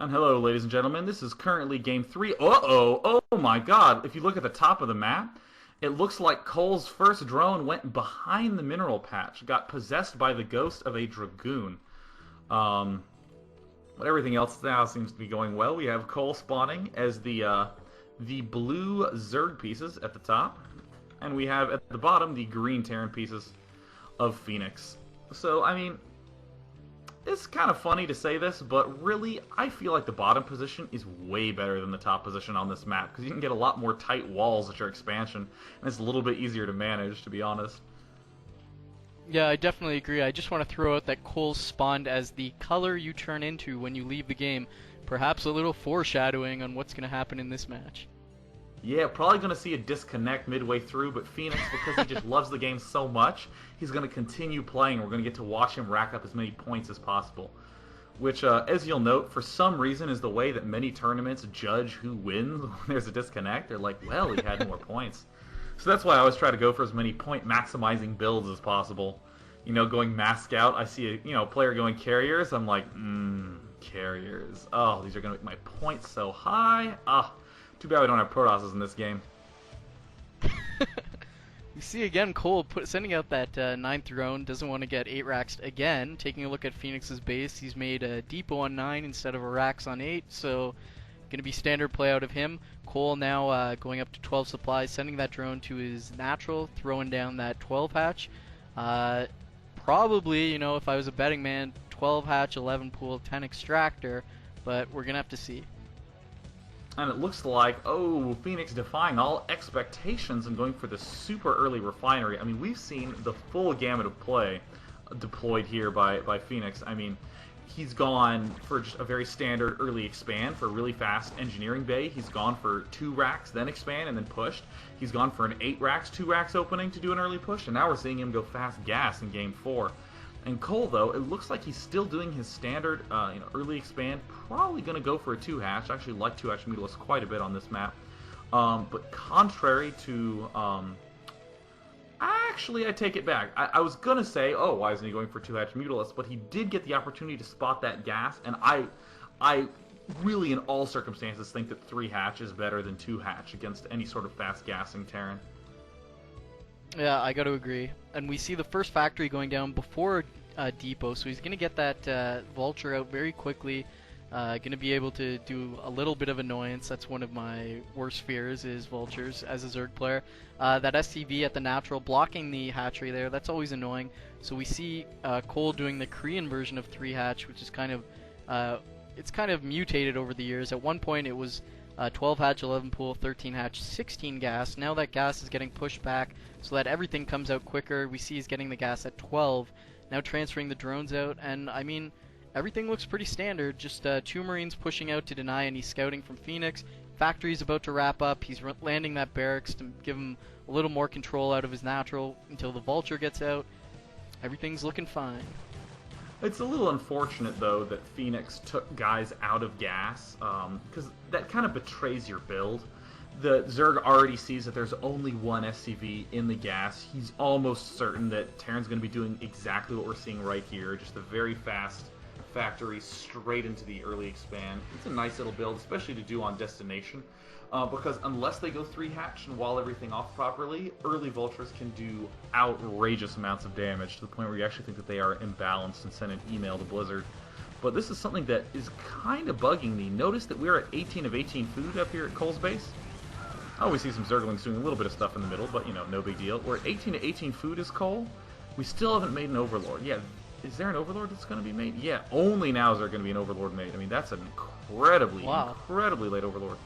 And hello, ladies and gentlemen. This is currently game 3. Uh-oh! Oh my god! If you look at the top of the map, it looks like Koll's first drone went behind the mineral patch, got possessed by the ghost of a Dragoon. Um, but everything else now seems to be going well. We have Kolll spawning as the blue Zerg pieces at the top, and we have at the bottom the green Terran pieces of Fenix. So, I mean, it's kind of funny to say this, but really, I feel like the bottom position is way better than the top position on this map, because you can get a lot more tight walls at your expansion, and it's a little bit easier to manage, to be honest. Yeah, I definitely agree. I just want to throw out that Kolll spawned as the color you turn into when you leave the game. Perhaps a little foreshadowing on what's going to happen in this match. Yeah, probably going to see a disconnect midway through, but Fenix, because he just loves the game so much, he's going to continue playing. We're going to get to watch him rack up as many points as possible. Which, as you'll note, for some reason is the way that many tournaments judge who wins when there's a disconnect. They're like, well, he had more points. So that's why I always try to go for as many point maximizing builds as possible. You know, going mask out, I see a player going carriers, I'm like, carriers. Oh, these are going to make my points so high. Ah. Too bad we don't have Protosses in this game. We see again Kolll sending out that 9th drone, doesn't want to get 8 racks again. Taking a look at Fenix's base, he's made a depot on 9 instead of a racks on 8, so going to be standard play out of him. Kolll now going up to 12 supplies, sending that drone to his natural, throwing down that 12 hatch. Probably, if I was a betting man, 12 hatch, 11 pool, 10 extractor, but we're going to have to see. And it looks like, oh, Fenix defying all expectations and going for the super early refinery. I mean, we've seen the full gamut of play deployed here by Fenix. I mean, he's gone for just a very standard early expand for a really fast engineering bay. He's gone for 2 racks, then expand, and then pushed. He's gone for an 8 racks, 2 racks opening to do an early push, and now we're seeing him go fast gas in game 4. And Kolll, though, it looks like he's still doing his standard, early expand. Probably going to go for a 2 hatch. I actually like 2 hatch Mutalisk quite a bit on this map. But contrary to, actually, I take it back. I was going to say, oh, why isn't he going for 2 hatch Mutalisk? But he did get the opportunity to spot that gas, and I really, in all circumstances, think that 3 hatch is better than 2 hatch against any sort of fast gassing Terran. Yeah, I got to agree. And we see the first factory going down before depot, so he's going to get that vulture out very quickly. Going to be able to do a little bit of annoyance. That's one of my worst fears, is vultures as a Zerg player. That SCV at the natural blocking the hatchery there, that's always annoying. So we see Kolll doing the Korean version of 3 hatch, which is kind of mutated over the years. At one point it was 12 hatch, 11 pool, 13 hatch, 16 gas. Now that gas is getting pushed back so that everything comes out quicker. We see he's getting the gas at 12, now transferring the drones out, and I mean, everything looks pretty standard. Just 2 Marines pushing out to deny any scouting from Fenix. Factory's about to wrap up. He's landing that barracks to give him a little more control out of his natural until the vulture gets out. Everything's looking fine. It's a little unfortunate, though, that Fenix took guys out of gas, because that kind of betrays your build. The Zerg already sees that there's only 1 SCV in the gas. He's almost certain that Terran's going to be doing exactly what we're seeing right here, just a very fast factory straight into the early expand. It's a nice little build, especially to do on destination, because unless they go 3 hatch and wall everything off properly, early vultures can do outrageous amounts of damage to the point where you actually think that they are imbalanced and send an email to Blizzard. But this is something that is kind of bugging me. Notice that we're at 18 of 18 food up here at Koll's base. Oh, we see some Zerglings doing a little bit of stuff in the middle, but no big deal. We're at 18 to 18 food is Kolll. We still haven't made an Overlord. Yeah, is there an Overlord that's going to be made? Yeah, only now is there going to be an Overlord made. I mean, that's an incredibly late Overlord.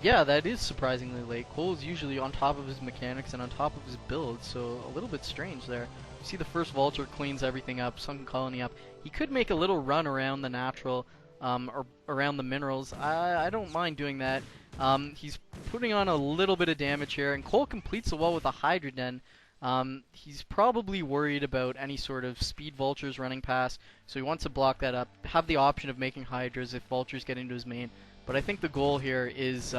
Yeah, that is surprisingly late. Kolll is usually on top of his mechanics and on top of his build, so a little bit strange there. You see the first vulture cleans everything up, sunken colony up. He could make a little run around the natural, or around the minerals. I don't mind doing that. He's putting on a little bit of damage here, and Kolll completes the wall with a Hydra Den. He's probably worried about any sort of speed vultures running past, so he wants to block that up, have the option of making Hydras if vultures get into his main. But I think the goal here is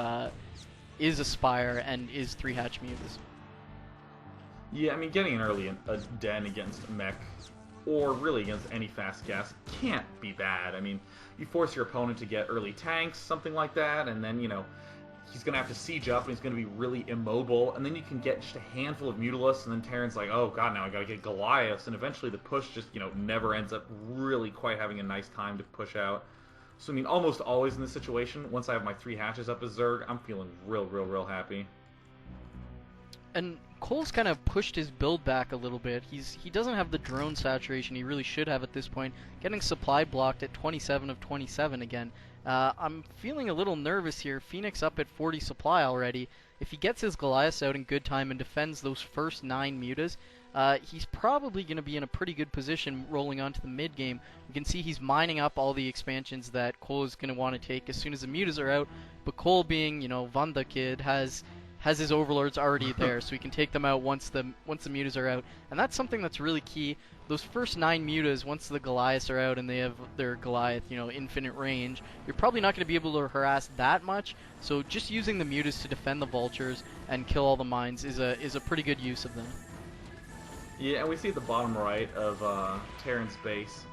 Aspire and is 3 hatch mutas. Yeah, I mean, getting an early a den against mech or really against any fast gas, can't be bad. I mean, you force your opponent to get early tanks, something like that, and then, you know, he's going to have to siege up, and he's going to be really immobile, and then you can get just a handful of Mutalisks, and then Terran's like, oh god, now I got to get Goliaths, and eventually the push just, you know, never ends up really quite having a nice time to push out. So, I mean, almost always in this situation, once I have my 3 hatches up as Zerg, I'm feeling real happy. And Koll's kind of pushed his build back a little bit. He doesn't have the drone saturation he really should have at this point. Getting supply blocked at 27 of 27 again. I'm feeling a little nervous here. Fenix up at 40 supply already. If he gets his Goliaths out in good time and defends those first 9 mutas, he's probably going to be in a pretty good position rolling onto the mid game. You can see he's mining up all the expansions that Kolll is going to want to take as soon as the mutas are out. But Kolll, being, you know, Vanda Kid, has his overlords already there, so he can take them out once the mutas are out. And that's something that's really key. Those first 9 mutas, once the Goliaths are out and they have their Goliath, you know, infinite range, you're probably not going to be able to harass that much. So just using the mutas to defend the vultures and kill all the mines is a pretty good use of them. Yeah, and we see at the bottom right of Terran's base,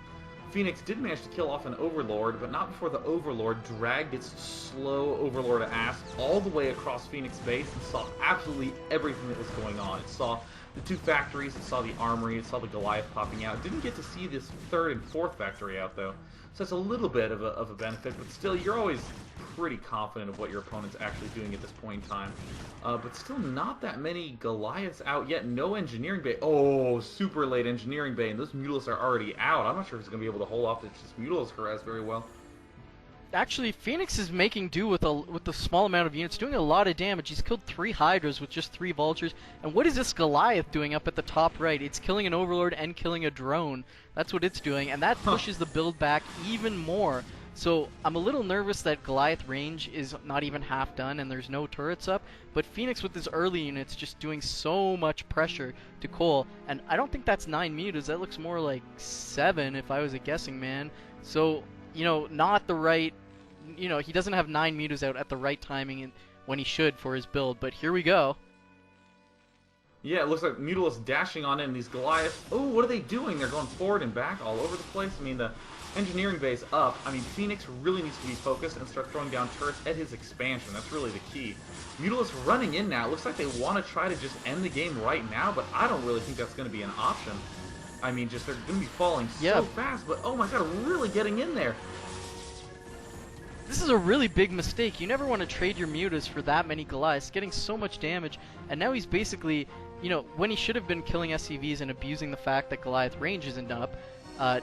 Fenix did manage to kill off an Overlord, but not before the Overlord dragged its slow Overlord ass all the way across Fenix base and saw absolutely everything that was going on. It saw the 2 factories, it saw the armory, it saw the Goliath popping out. It didn't get to see this 3rd and 4th factory out, though. So that's a little bit of a benefit, but still, you're always pretty confident of what your opponent's actually doing at this point in time. But still not that many Goliaths out yet. No engineering bay. Oh, super late engineering bay, and those Mutalisks are already out. I'm not sure if he's going to be able to hold off this Mutalisk harass very well. Actually, Fenix is making do with a small amount of units, doing a lot of damage. He's killed 3 Hydras with just 3 Vultures. And what is this Goliath doing up at the top right? It's killing an Overlord and killing a drone. That's what it's doing, and that pushes the build back even more. So I'm a little nervous that Goliath range is not even half done and there's no turrets up, but Fenix with his early units just doing so much pressure to Kolll, and I don't think that's 9 mutas, that looks more like 7 if I was a guessing man. So, you know, not the right, you know, he doesn't have 9 mutas out at the right timing and when he should for his build, but here we go. Yeah, it looks like Mutalisks dashing on in. These Goliaths, oh, what are they doing? They're going forward and back all over the place. I mean, the engineering base up. I mean, Fenix really needs to be focused and start throwing down turrets at his expansion. That's really the key. Mutalisks running in now. It looks like they want to try to just end the game right now, but I don't really think that's going to be an option. I mean, just they're going to be falling so fast, but oh my god, really getting in there. This is a really big mistake. You never want to trade your mutas for that many Goliaths, getting so much damage, and now he's basically, you know, when he should have been killing SCVs and abusing the fact that Goliath range isn't up,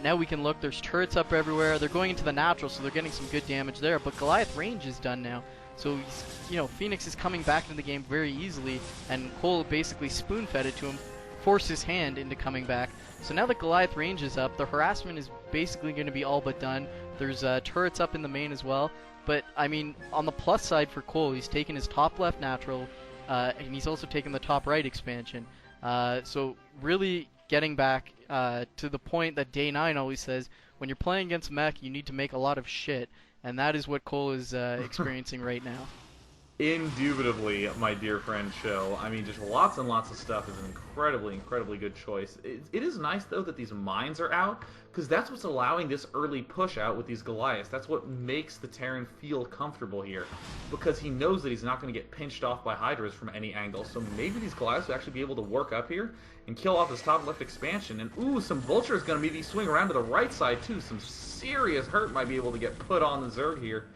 now we can look, there's turrets up everywhere, they're going into the natural, so they're getting some good damage there, but Goliath range is done now. So, he's, you know, Fenix is coming back into the game very easily, and Kolll basically spoon-fed it to him, forced his hand into coming back. So now that Goliath range is up, the harassment is basically going to be all but done. There's turrets up in the main as well, but, I mean, on the plus side for Kolll, he's taken his top left natural, and he's also taken the top right expansion. So, really getting back to the point that Day 9 always says, when you're playing against mech, you need to make a lot of shit, and that is what Kolll is experiencing right now. Indubitably, my dear friend Chill. I mean, just lots and lots of stuff is an incredibly good choice. It is nice, though, that these mines are out, because that's what's allowing this early push out with these Goliaths. That's what makes the Terran feel comfortable here, because he knows that he's not going to get pinched off by Hydras from any angle. So maybe these Goliaths will actually be able to work up here and kill off his top left expansion. And ooh, some Vulture is going to maybe swing around to the right side, too. Some serious hurt might be able to get put on the Zerg here.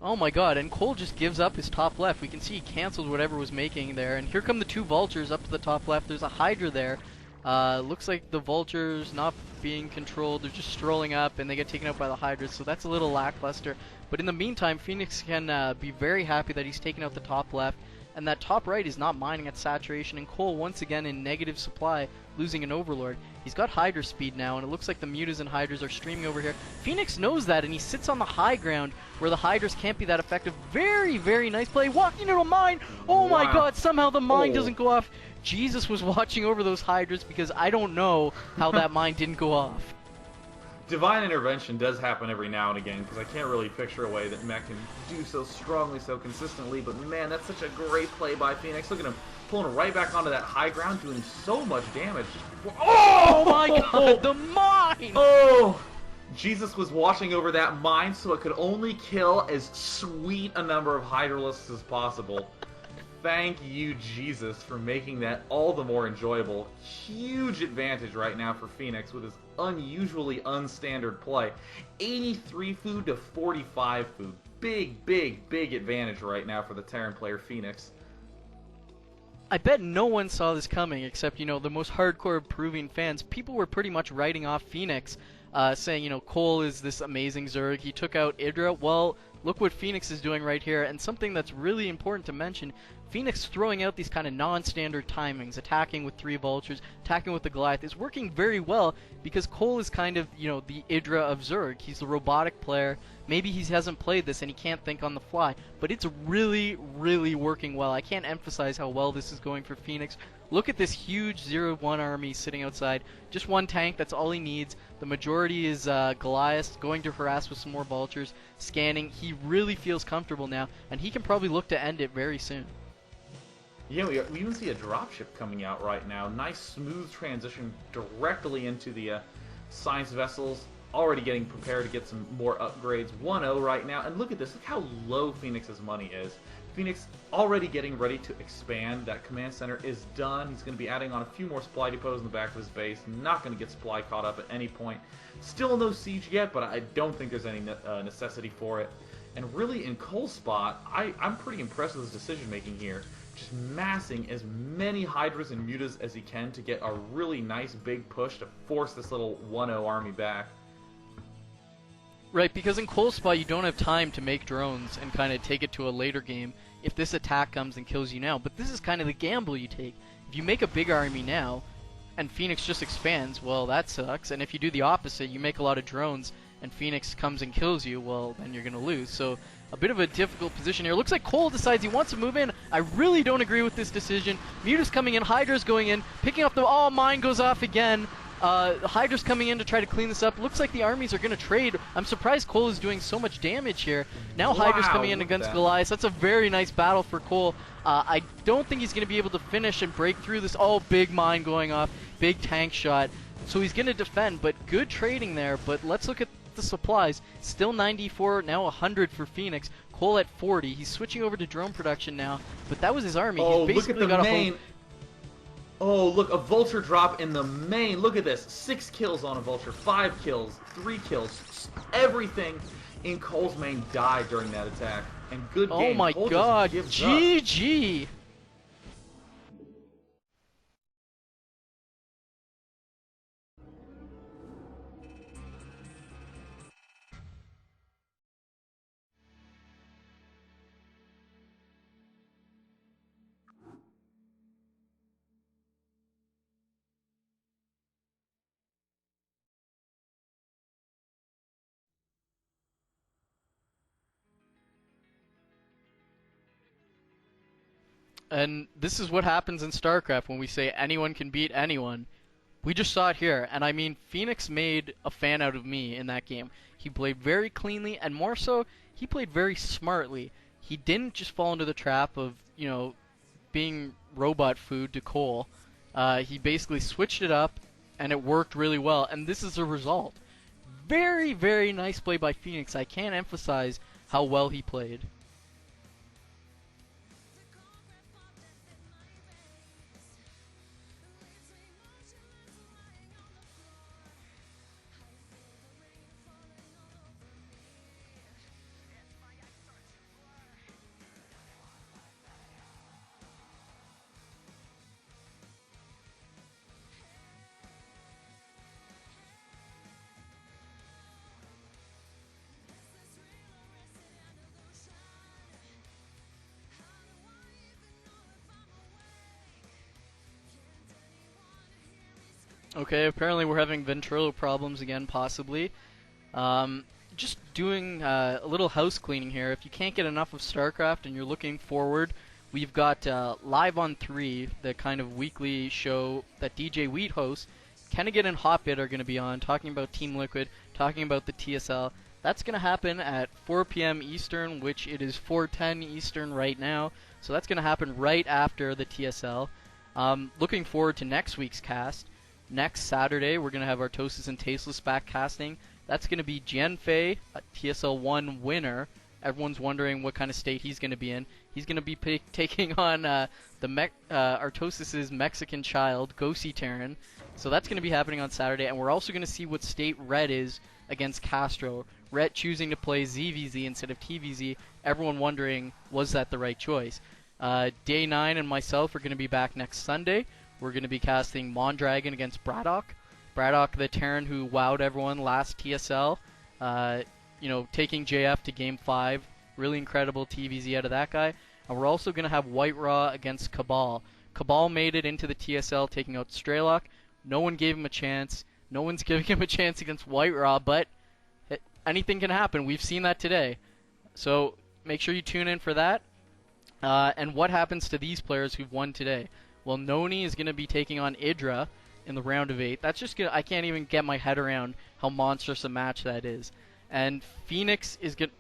Oh my god, and Kolll just gives up his top left. We can see he canceled whatever was making there, and here come the 2 Vultures up to the top left. There's a Hydra there. Looks like the Vultures not being controlled. They're just strolling up, and they get taken out by the Hydras, so that's a little lackluster. But in the meantime, Fenix can be very happy that he's taken out the top left, and that top right is not mining at saturation, and Kolll once again in negative supply, losing an Overlord. He's got Hydra speed now, and it looks like the Mutas and Hydras are streaming over here. Fenix knows that, and he sits on the high ground where the Hydras can't be that effective. Very nice play. Walking into a mine! Oh my god, somehow the mine doesn't go off. Jesus was watching over those Hydras because I don't know how that mine didn't go off. Divine intervention does happen every now and again, because I can't really picture a way that Mech can do so strongly, so consistently, but man, that's such a great play by Fenix. Look at him pulling right back onto that high ground, doing so much damage. Oh my god, the mine! Oh! Jesus was watching over that mine so it could only kill as sweet a number of Hydralisks as possible. Thank you, Jesus, for making that all the more enjoyable. Huge advantage right now for Fenix with his unusually unstandard play. 83 food to 45 food. Big, big, big advantage right now for the Terran player Fenix. I bet no one saw this coming except, you know, the most hardcore proving fans. People were pretty much writing off Fenix, saying, you know, Kolll is this amazing Zerg. He took out Idra. Well, look what Fenix is doing right here. And something that's really important to mention, Fenix throwing out these kind of non-standard timings, attacking with 3 Vultures, attacking with the Goliath, is working very well because Kolll is kind of, you know, the Idra of Zerg. He's the robotic player. Maybe he hasn't played this and he can't think on the fly, but it's really, really working well. I can't emphasize how well this is going for Fenix. Look at this huge 0-1 army sitting outside. Just 1 tank, that's all he needs. The majority is Goliath going to harass with some more Vultures, scanning. He really feels comfortable now, and he can probably look to end it very soon. Yeah, we even see a dropship coming out right now. Nice, smooth transition directly into the science vessels. Already getting prepared to get some more upgrades. 1-0 right now. And look at this. Look how low Fenix's money is. Phoenix already getting ready to expand. That command center is done. He's going to be adding on a few more supply depots in the back of his base. Not going to get supply caught up at any point. Still no siege yet, but I don't think there's any necessity for it. And really, in Koll's spot, I'm pretty impressed with his decision-making here. Just massing as many Hydras and Mutas as he can to get a really nice big push to force this little 1-0 army back. Right, because in Koll's spot you don't have time to make drones and kind of take it to a later game if this attack comes and kills you now. But this is kind of the gamble you take. If you make a big army now and Fenix just expands, well, that sucks. And if you do the opposite, you make a lot of drones and Fenix comes and kills you, well, then you're going to lose. So a bit of a difficult position here. Looks like Kolll decides he wants to move in. I really don't agree with this decision. Muta's coming in, Hydra's going in, picking up the... Oh, mine goes off again. Hydra's coming in to try to clean this up. Looks like the armies are going to trade. I'm surprised Kolll is doing so much damage here. Now wow, Hydra's coming in against Goliath. That's a very nice battle for Kolll. I don't think he's going to be able to finish and break through this. Oh, big mine going off. Big tank shot. So he's going to defend, but good trading there. But let's look at the supplies. Still 94, now 100 for Fenix. Kolll at 40. He's switching over to drone production now, but that was his army. Oh, he's basically look at the got main. Oh, look, a Vulture drop in the main. Look at this. 6 kills on a Vulture, 5 kills, 3 kills. Everything in Koll's main died during that attack. And good game. Oh my Kolll god, GG! And this is what happens in StarCraft when we say anyone can beat anyone. We just saw it here, and I mean, Fenix made a fan out of me in that game. He played very cleanly, and more so, he played very smartly. He didn't just fall into the trap of, you know, being robot food to Kolll. He basically switched it up, and it worked really well, and this is the result. Very, very nice play by Fenix. I can't emphasize how well he played. Okay, apparently we're having ventrilo problems again, possibly. Just doing a little house cleaning here. If you can't get enough of StarCraft and you're looking forward, we've got Live on 3, the kind of weekly show that DJ Wheat hosts. Kennigan and Hotbit are going to be on, talking about Team Liquid, talking about the TSL. That's going to happen at 4 p.m. Eastern, which it is 4:10 Eastern right now. So that's going to happen right after the TSL. Looking forward to next week's cast. Next Saturday, we're going to have Artosis and Tasteless back casting. That's going to be Jianfei, a TSL 1 winner. Everyone's wondering what kind of state he's going to be in. He's going to be taking on Artosis' Mexican child, Gosi Terran. So that's going to be happening on Saturday. And we're also going to see what state Red is against Castro. Red choosing to play ZVZ instead of TVZ. Everyone wondering, was that the right choice? Day 9 and myself are going to be back next Sunday. We're going to be casting Mondragon against Braddock. Braddock, the Terran who wowed everyone last TSL. Taking JF to Game 5. Really incredible TVZ out of that guy. And we're also going to have White Raw against Cabal. Cabal made it into the TSL, taking out Straylock. No one gave him a chance. No one's giving him a chance against White Raw, but anything can happen. We've seen that today. So make sure you tune in for that. And what happens to these players who've won today? Well, Noni is going to be taking on Idra in the round of 8. That's just gonna, I can't even get my head around how monstrous a match that is. And Fenix is going.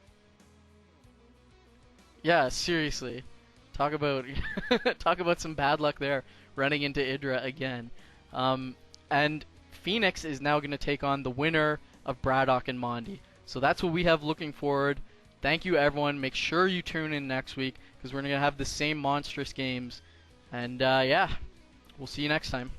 Yeah, seriously, talk about some bad luck there, running into Idra again. And Fenix is now going to take on the winner of Braddock and Mondi. So that's what we have looking forward. Thank you, everyone. Make sure you tune in next week because we're going to have the same monstrous games. And yeah, we'll see you next time.